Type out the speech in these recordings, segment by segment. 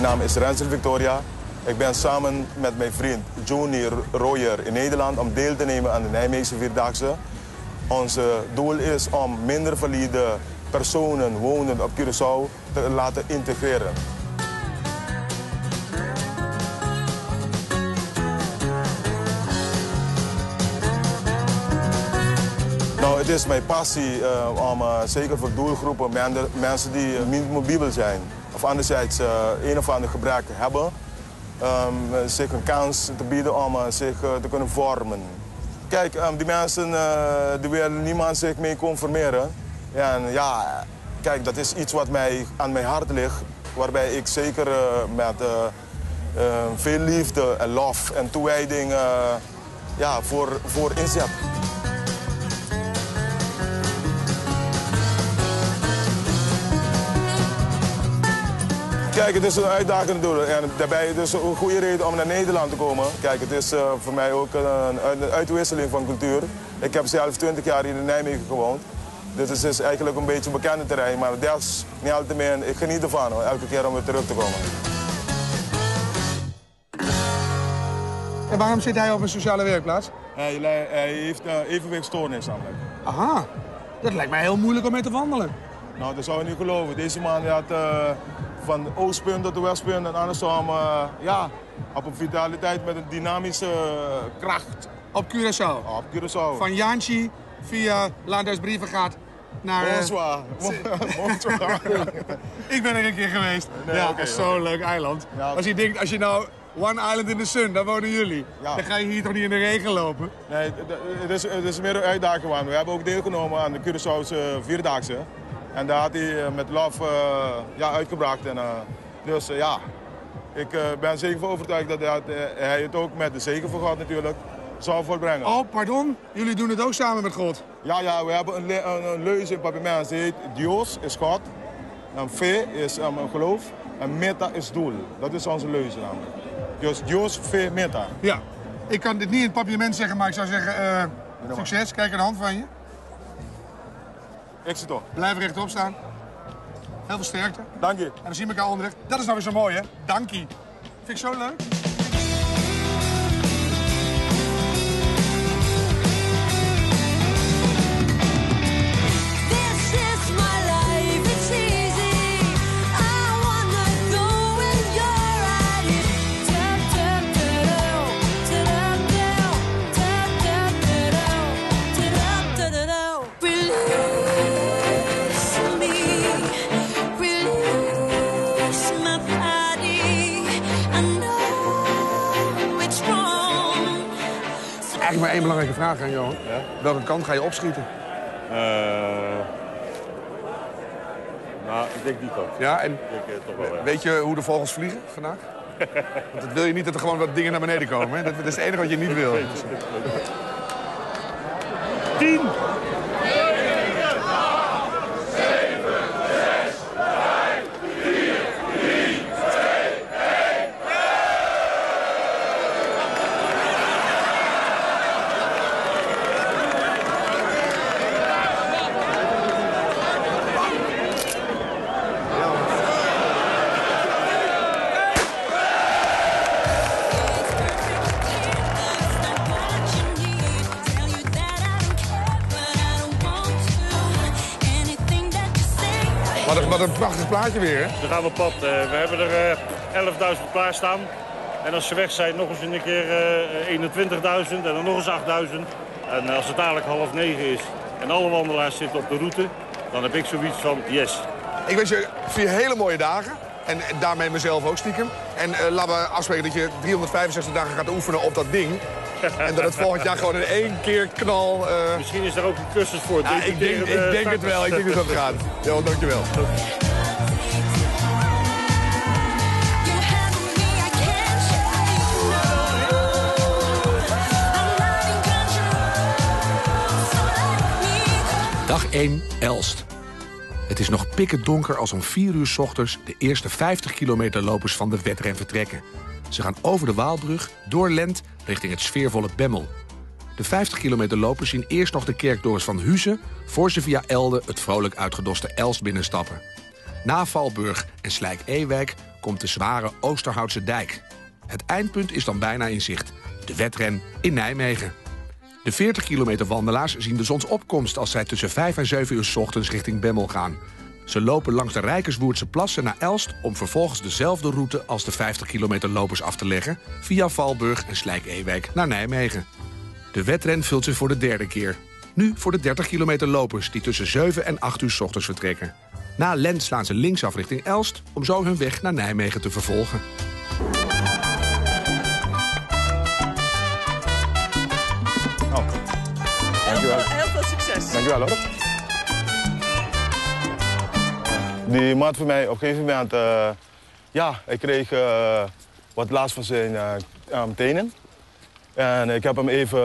naam is Renzel Victoria. Ik ben samen met mijn vriend Johnny Royer in Nederland om deel te nemen aan de Nijmeegse Vierdaagse. Ons doel is om minder valide personen wonend op Curaçao te laten integreren. Nou, het is mijn passie om zeker voor doelgroepen, mensen die niet mobiel zijn of anderzijds een of ander gebrek hebben, zich een kans te bieden om zich te kunnen vormen. Kijk, die mensen die willen niemand zich mee conformeren. En ja, kijk, dat is iets wat aan mijn hart ligt, waarbij ik zeker met veel liefde en lof en toewijding voor inzet. Kijk, het is een uitdaging natuurlijk en daarbij is het een goede reden om naar Nederland te komen. Kijk, het is voor mij ook een uitwisseling van cultuur. Ik heb zelf 20 jaar hier in Nijmegen gewoond. Dus het is eigenlijk een beetje een bekende terrein, maar desalniettemin, ik geniet ervan hoor, elke keer om weer terug te komen. En waarom zit hij op een sociale werkplaats? Hij heeft evenwichtstoornis namelijk. Aha, dat lijkt mij heel moeilijk om mee te wandelen. Nou, dat zou je niet geloven. Deze man had van oostpunt tot de westpunt en andersom op een vitaliteit met een dynamische kracht. Op Curaçao? Op Curaçao. Van Jaantje via Landhuisbrieven gaat naar... Bonsoir. Bonsoir. Ik ben er een keer geweest. Nee, ja, okay, zo'n leuk eiland. Ja, als je denkt, als je nou One Island in the Sun, daar wonen jullie. Ja. Dan ga je hier toch niet in de regen lopen? Nee, het is meer een uitdaging. We hebben ook deelgenomen aan de Curaçaose Vierdaagse. En daar had hij met Love uitgebracht. En, ik ben zeker van overtuigd dat hij het ook met de zegen van God natuurlijk zou volbrengen. Oh, pardon? Jullie doen het ook samen met God? Ja, we hebben een leuze in Papimens. Die heet Dios is God. En fe is een geloof. En meta is doel. Dat is onze leuze namelijk. Dus Dios, fe, meta. Ja, ik kan dit niet in het papierment zeggen, maar ik zou zeggen succes. Kijk aan de hand van je. Exito. Blijf rechtop staan. Heel veel sterkte. Dank je. En dan zien we elkaar onderweg. Dat is nou weer zo mooi, hè? Dankie. Vind ik zo leuk. Eigenlijk maar één belangrijke vraag aan Johan. Ja? Welke kant ga je opschieten? Nou, ik denk die kant. Ja, en toch wel, ja. Weet je hoe de vogels vliegen vandaag? Want dat wil je niet dat er gewoon wat dingen naar beneden komen. Hè? Dat is het enige wat je niet wil. 10! Wat een prachtig plaatje weer, hè? Dan gaan we op pad. We hebben er 11.000 klaarstaan. En als ze weg zijn, nog eens een keer 21.000 en dan nog eens 8.000. En als het dadelijk 8:30 is en alle wandelaars zitten op de route, dan heb ik zoiets van yes. Ik wens je 4 hele mooie dagen. En daarmee mezelf ook stiekem. En laten we afspreken dat je 365 dagen gaat oefenen op dat ding. En dat het volgend jaar gewoon in 1 keer knal... Misschien is er ook een cursus voor. Ja, ik denk het wel. Ik denk dat het gaat. Ja, dankjewel. Dag 1, Elst. Het is nog pikken donker als om 4 uur 's ochtends de eerste 50 kilometer lopers van de wedren vertrekken. Ze gaan over de Waalbrug, door Lent, richting het sfeervolle Bemmel. De 50 kilometer lopers zien eerst nog de kerktorens van Huizen, voor ze via Elde het vrolijk uitgedoste Elst binnenstappen. Na Valburg en Slijk-Ewijk komt de zware Oosterhoutse dijk. Het eindpunt is dan bijna in zicht. De wedren in Nijmegen. De 40 kilometer wandelaars zien de zonsopkomst als zij tussen 5 en 7 uur 's ochtends richting Bemmel gaan. Ze lopen langs de Rijkerswoerdse plassen naar Elst om vervolgens dezelfde route als de 50 kilometer lopers af te leggen via Valburg en Slijk-Ewijk naar Nijmegen. De wedren vult zich voor de derde keer. Nu voor de 30 kilometer lopers die tussen 7 en 8 uur 's ochtends vertrekken. Na Lent slaan ze linksaf richting Elst om zo hun weg naar Nijmegen te vervolgen. Dankjewel. Heel veel succes. Dankjewel hoor. Die maat voor mij op een gegeven moment, hij kreeg wat last van zijn tenen. En ik heb hem even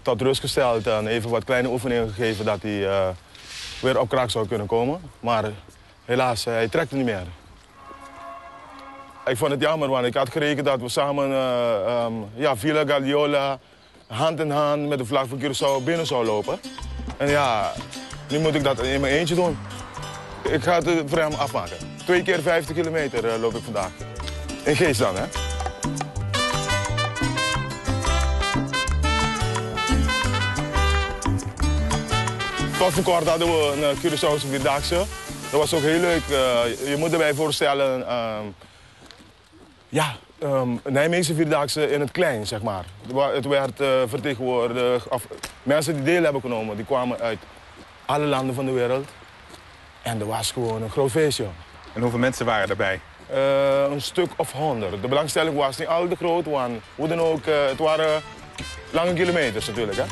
tot rust gesteld en even wat kleine oefeningen gegeven dat hij weer op kracht zou kunnen komen. Maar helaas, hij trekte niet meer. Ik vond het jammer, want ik had gerekend dat we samen Villa Guardiola hand in hand met de vlag van Curaçao binnen zou lopen. En ja, nu moet ik dat in mijn eentje doen. Ik ga het voor hem afmaken. 2 keer 50 kilometer loop ik vandaag. In Geest dan, hè. Tot voor kort hadden we een Curaçaose Vierdaagse. Dat was ook heel leuk. Je moet erbij voorstellen, Nijmeegse Vierdaagse in het klein, zeg maar. Het werd vertegenwoordigd, mensen die deel hebben genomen, die kwamen uit alle landen van de wereld. En er was gewoon een groot feestje. En hoeveel mensen waren erbij? Een stuk of 100. De belangstelling was niet al te groot, want hoe dan ook, het waren lange kilometers natuurlijk, hè.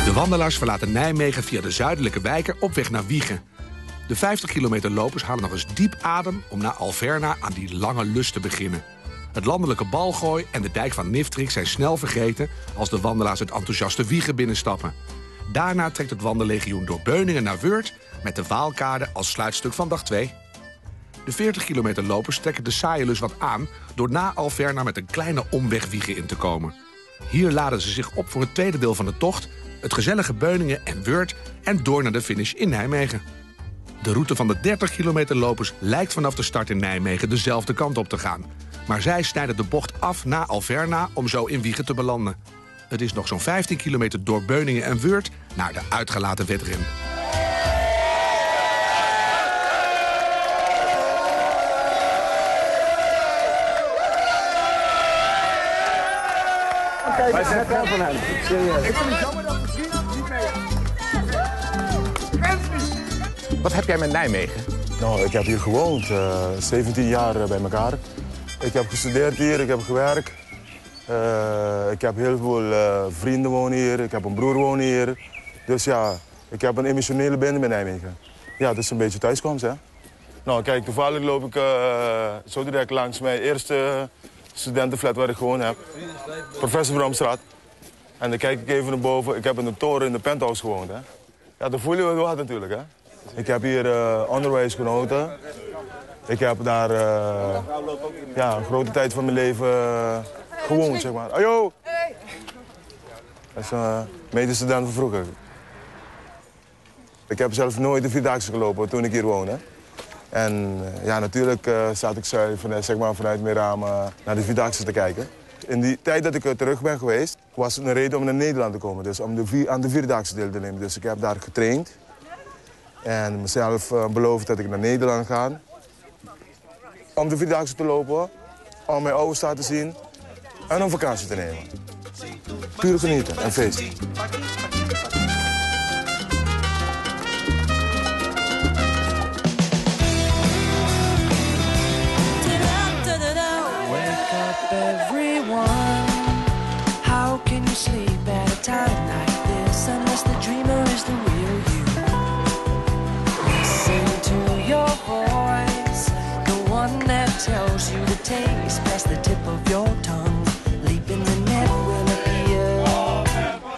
De wandelaars verlaten Nijmegen via de zuidelijke wijken op weg naar Wijchen. De 50 kilometer lopers halen nog eens diep adem om na Alverna aan die lange lust te beginnen. Het landelijke balgooi en de dijk van Niftrik zijn snel vergeten als de wandelaars het enthousiaste Wijchen binnenstappen. Daarna trekt het wandellegioen door Beuningen naar Weurt met de Waalkade als sluitstuk van dag 2. De 40 kilometer lopers trekken de saaie lus wat aan door na Alverna met een kleine omweg Wijchen in te komen. Hier laden ze zich op voor het tweede deel van de tocht, het gezellige Beuningen en Weurt en door naar de finish in Nijmegen. De route van de 30 kilometer lopers lijkt vanaf de start in Nijmegen dezelfde kant op te gaan. Maar zij snijden de bocht af na Alverna om zo in Wijchen te belanden. Het is nog zo'n 15 kilometer door Beuningen en Weurt naar de uitgelaten wedren. Wij zijn fan van hem. Serieus. Ik vind het jammer dat de vrienden niet mee. Wat heb jij met Nijmegen? Nou, ik heb hier gewoond, 17 jaar bij elkaar. Ik heb gestudeerd hier, ik heb gewerkt. Ik heb heel veel vrienden wonen hier, ik heb een broer wonen hier. Dus ja, ik heb een emotionele binding met Nijmegen. Ja, het is een beetje thuiskomst, hè. Nou, kijk, toevallig loop ik zo direct langs mijn eerste studentenflat waar ik gewoond heb. Professor Bramstraat. En dan kijk ik even naar boven. Ik heb in de toren in de penthouse gewoond, hè. Ja, dan voel je wel wat natuurlijk, hè. Ik heb hier onderwijs genoten. Ik heb daar een grote tijd van mijn leven gewoond, zeg maar. Ajo! Dat is een medestudent van vroeger. Ik heb zelf nooit de Vierdaagse gelopen toen ik hier woonde. En natuurlijk zat ik vanuit mijn raam naar de Vierdaagse te kijken. In die tijd dat ik terug ben geweest, was het een reden om naar Nederland te komen. Dus om aan de Vierdaagse deel te nemen. Dus ik heb daar getraind. En mezelf beloofd dat ik naar Nederland ga. Om de Vierdaagse te lopen, om mijn oude stad te zien en om vakantie te nemen. Puur genieten en feesten. Everyone, how can you sleep at a time like this unless the dreamer is the real you? Listen to your voice, the one that tells you the taste past the tip of your tongue. Leap in the net will appear.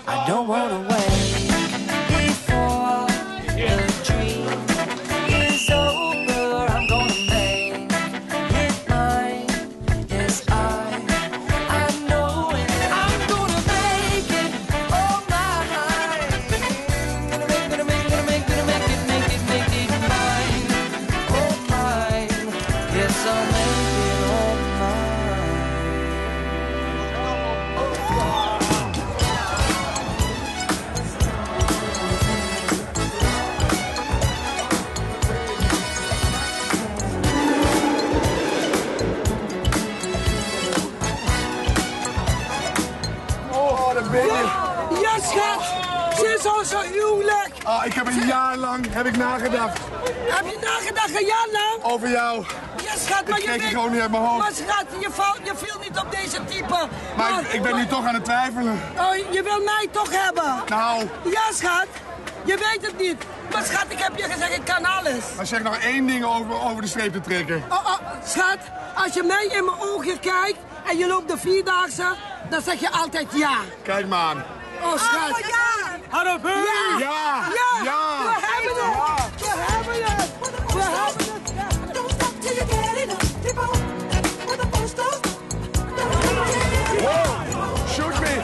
I don't wanna wait before the dream is over. I'm gonna make it mine. Yes, I know it. I'm gonna make it. Ik heb een jaar lang nagedacht. Heb je nagedacht een jaar lang? Over jou. Ja, schat, maar ik kreeg je gewoon niet uit mijn hoofd. Maar schat, je viel niet op deze type. Maar ik ben nu toch aan het twijfelen. Oh, je wil mij toch hebben? Nou. Ja, schat. Je weet het niet. Maar schat, ik heb je gezegd, ik kan alles. Maar zeg nog één ding over de streep te trekken. Schat, als je mij in mijn ogen kijkt en je loopt de Vierdaagse, dan zeg je altijd ja. Kijk maar aan. Oh, schat. Ja. Harap, ja. Ja. Ja. Ja. We hebben het. We hebben het. We hebben het. Wow. Shoot me.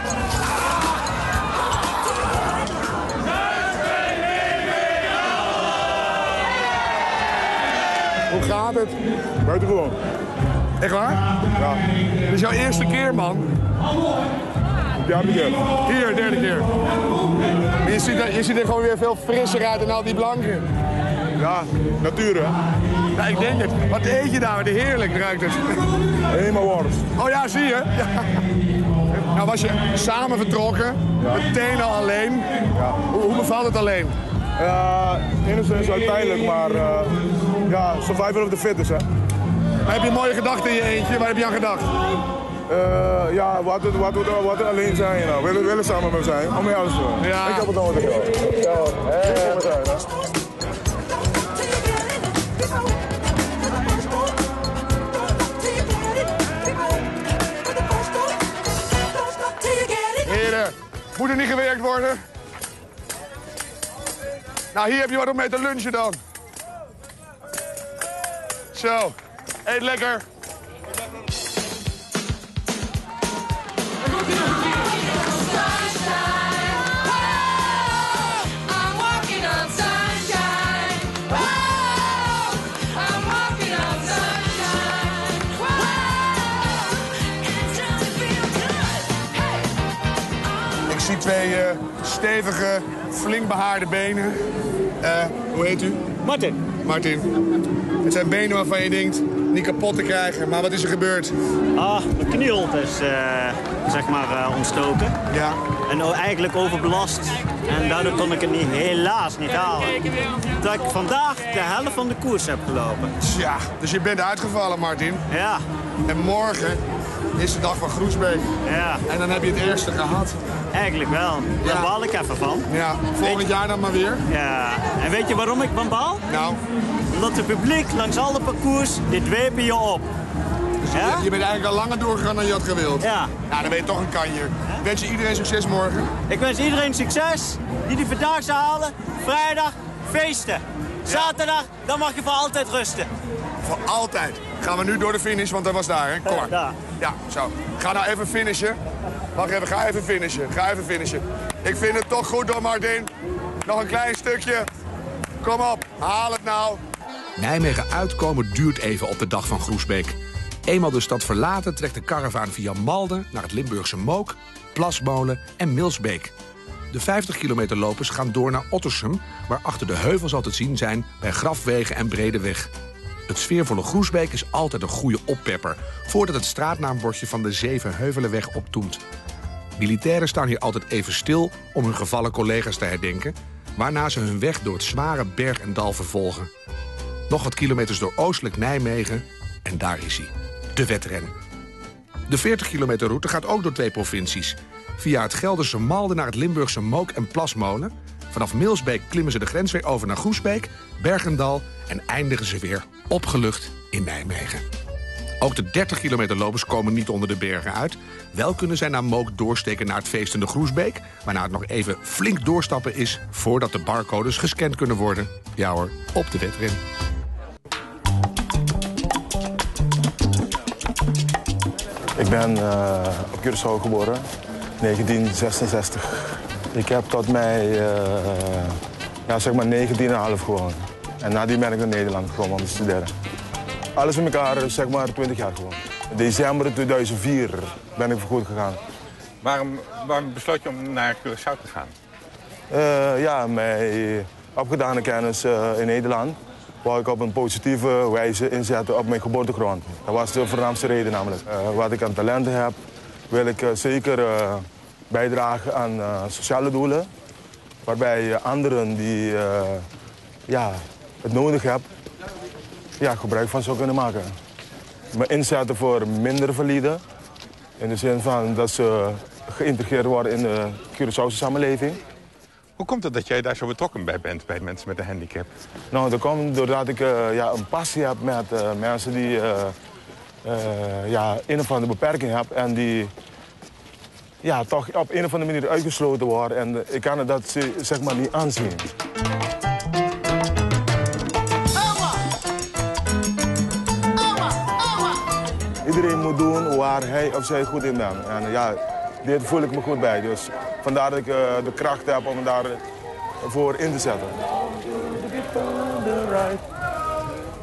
Hoe gaat het? Buitengewoon. Echt waar? Ja. Dit is jouw eerste keer, man. Derde keer. Hier, derde keer. Maar je ziet er gewoon weer veel frisser uit dan al die blanken. Ja, natuur hè. Ja, ik denk het. Wat eet je nou? De heerlijk ruikt het. Helemaal worst. Oh ja, zie je? Ja. Nou was je samen vertrokken, meteen al alleen. Ja. Hoe bevalt het alleen? Enigszins uiteindelijk, maar ja, survival of the fittest hè. Maar heb je mooie gedachten in je eentje? Waar heb je aan gedacht? Ja, wat we alleen zijn. Nou. Willen samen met zijn. Om jou te doen. Ja. Ik heb het nog wat ik wil. Ja, Heren, moet er niet gewerkt worden? Nou, hier heb je wat om mee te lunchen dan. Zo, eet lekker. Ik zie twee stevige, flink behaarde benen. Hoe heet u? Martin. Martin. Het zijn benen waarvan je denkt niet kapot te krijgen. Maar wat is er gebeurd? Mijn knieholte is zeg maar ontstoken. Ja. En eigenlijk overbelast. En daardoor kon ik het helaas niet halen. Dat ik vandaag de helft van de koers heb gelopen. Tja, dus je bent uitgevallen, Martin. Ja. En morgen is de dag van Groesbeek. Ja. En dan heb je het eerste gehad. Eigenlijk wel. Daar baal ik even van. Ja, volgend jaar dan maar weer. Ja. En weet je waarom ik van baal? Nou? Omdat het publiek langs alle parcours, dit dwepen je op. Dus je bent eigenlijk al langer doorgegaan dan je had gewild. Ja. Nou, dan ben je toch een kanjer. Wens je iedereen succes morgen? Ik wens iedereen succes. Die Vierdaagse halen. Vrijdag, feesten. Zaterdag, dan mag je voor altijd rusten. Voor altijd. Gaan we nu door de finish, want dat was daar, hè? Kom maar. Daar. Ja, zo. Ga nou even finishen. Wacht even, ga even finishen. Ik vind het toch goed door Martin. Nog een klein stukje. Kom op, haal het nou. Nijmegen uitkomen duurt even op de dag van Groesbeek. Eenmaal de stad verlaten trekt de karavaan via Malden naar het Limburgse Mook, Plasmolen en Milsbeek. De 50 kilometer lopers gaan door naar Ottersum, waar achter de heuvels al te zien zijn bij Grafwegen en Bredeweg. Het sfeervolle Groesbeek is altijd een goede oppepper, voordat het straatnaambordje van de Zevenheuvelenweg optoemt. Militairen staan hier altijd even stil om hun gevallen collega's te herdenken, waarna ze hun weg door het zware berg en dal vervolgen. Nog wat kilometers door oostelijk Nijmegen en daar is hij, de wedren. De 40 kilometer route gaat ook door 2 provincies. Via het Gelderse Malden naar het Limburgse Mook en Plasmolen. Vanaf Milsbeek klimmen ze de grens weer over naar Groesbeek, Bergendal en eindigen ze weer opgelucht in Nijmegen. Ook de 30 kilometer lopers komen niet onder de bergen uit. Wel kunnen zij naar Mook doorsteken naar het feestende Groesbeek, waarna het nog even flink doorstappen is voordat de barcodes gescand kunnen worden. Ja hoor, op de wedren. Ik ben op Curaçao geboren, 1966. Ik heb tot mij zeg maar 19,5 gewoond. En nadien ben ik naar Nederland gekomen om te studeren. Alles in elkaar, zeg maar 20 jaar gewoond. In december 2004 ben ik voorgoed gegaan. Waarom besloot je om naar Curaçao te gaan? Mijn opgedane kennis in Nederland wou ik op een positieve wijze inzetten op mijn geboortegrond. Dat was de voornaamste reden namelijk. Wat ik aan talenten heb, wil ik zeker bijdragen aan sociale doelen. Waarbij anderen die het nodig hebben, gebruik van zou kunnen maken. Me inzetten voor minder valide. In de zin van dat ze geïntegreerd worden in de Curaçaose samenleving. Hoe komt het dat jij daar zo betrokken bij bent, bij mensen met een handicap? Nou, dat komt doordat ik een passie heb met mensen die een of andere beperking hebben. En die toch op een of andere manier uitgesloten worden. En ik kan dat zeg maar niet aanzien. Iedereen moet doen waar hij of zij goed in bent. En dit voel ik me goed bij. Dus vandaar dat ik de kracht heb om daarvoor in te zetten.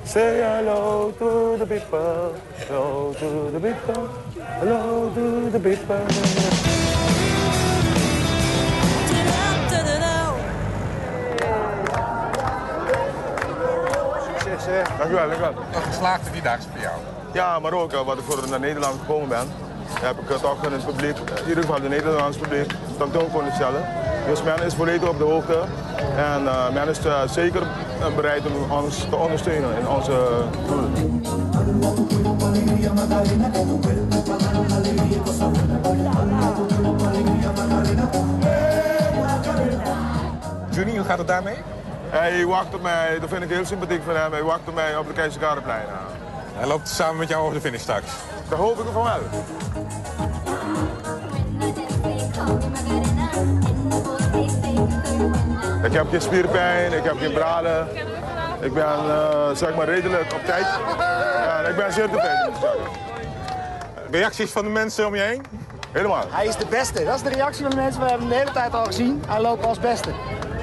Say hello to the people, hello to the people, hello to the people. Succes, hè? Dankjewel. Een geslaagde vierdaagse voor jou. Ja, maar ook wat ik voor naar Nederland gekomen ben, heb ik toch in het publiek, in ieder geval het Nederlands publiek, tentoon kunnen stellen. Dus men is volledig op de hoogte en men is zeker bereid om ons te ondersteunen in onze doelen. Johnny, hoe gaat het daarmee? Hij wacht op mij, dat vind ik heel sympathiek van hem, hij wacht op mij op de Keizerkarreplein. Hij loopt samen met jou over de finish straks. Dat hoop ik ervan wel. Ik heb geen spierpijn, ik heb geen braden. Ik ben zeg maar redelijk op tijd. En ik ben zeer tevreden, moet ik zeggen. Reacties van de mensen om je heen? Helemaal. Hij is de beste. Dat is de reactie van de mensen. We hebben hem de hele tijd al gezien. Hij loopt als beste.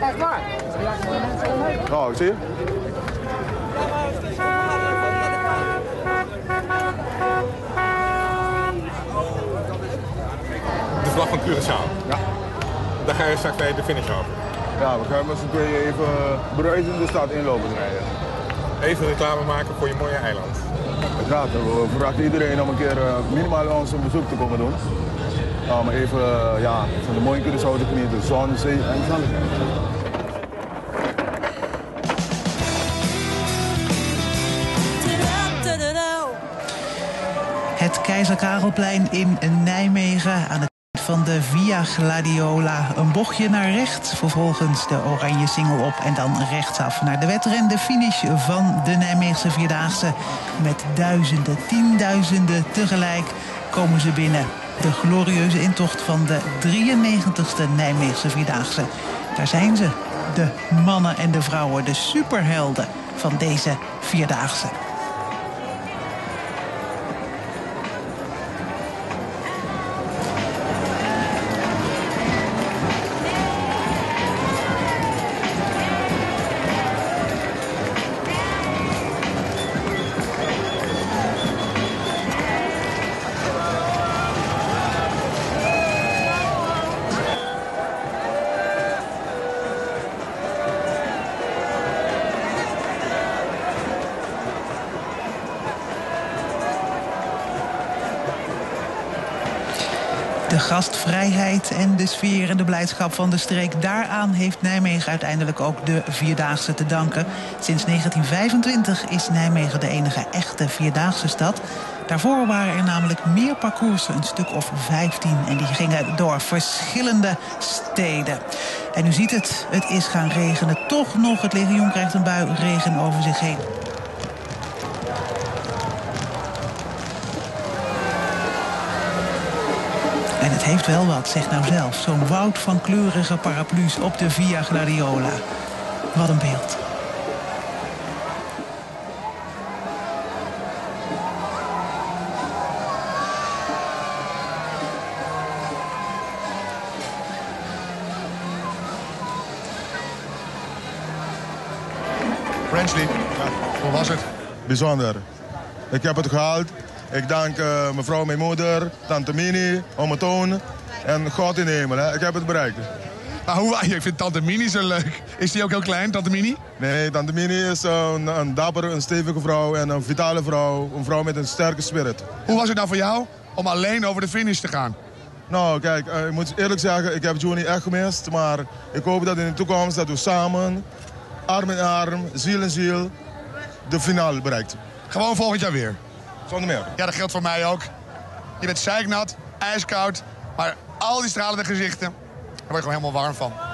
Echt waar. Dat is de reactie van de mensen. Nou, zie je? De vlag van Curaçao. Ja. Daar ga je straks bij de finish over. Ja, we gaan met z'n tweeën even bruisend de stad inlopen rijden. Even reclame maken voor je mooie eiland. Ja, we verwachten iedereen om een keer minimaal ons een bezoek te komen doen. Om even van de mooie Curaçao te genieten, zon, zee en zonnigheid. Het Keizer Karelplein in Nijmegen aan het eind van de Via Gladiola. Een bochtje naar rechts, vervolgens de oranje singel op en dan rechtsaf naar de wedren. De finish van de Nijmeegse Vierdaagse. Met duizenden, tienduizenden tegelijk komen ze binnen. De glorieuze intocht van de 93ste Nijmeegse Vierdaagse. Daar zijn ze, de mannen en de vrouwen, de superhelden van deze Vierdaagse. De gastvrijheid en de sfeer en de blijdschap van de streek. Daaraan heeft Nijmegen uiteindelijk ook de Vierdaagse te danken. Sinds 1925 is Nijmegen de enige echte Vierdaagse stad. Daarvoor waren er namelijk meer parcoursen, een stuk of 15. En die gingen door verschillende steden. En u ziet het, het is gaan regenen. Toch nog, het legioen krijgt een bui regen over zich heen. En het heeft wel wat, zeg nou zelf. Zo'n woud van kleurige paraplu's op de Via Gladiola. Wat een beeld. Ransley, hoe was het? Bijzonder. Ik heb het gehaald. Ik dank mevrouw, mijn moeder, tante Mini, oma Toon en God in de hemel. Hè. Ik heb het bereikt. Ik vind tante Mini zo leuk. Is die ook heel klein, tante Mini? Nee, tante Mini is een dapper, een stevige vrouw en een vitale vrouw. Een vrouw met een sterke spirit. Hoe was het nou voor jou om alleen over de finish te gaan? Nou, kijk, ik moet eerlijk zeggen, ik heb Johnny echt gemist. Maar ik hoop dat in de toekomst dat we samen, arm in arm, ziel in ziel, de finale bereikt. Gewoon volgend jaar weer. Zonder meer. Ja, dat geldt voor mij ook. Je bent zeiknat, ijskoud, maar al die stralende gezichten, daar word je gewoon helemaal warm van.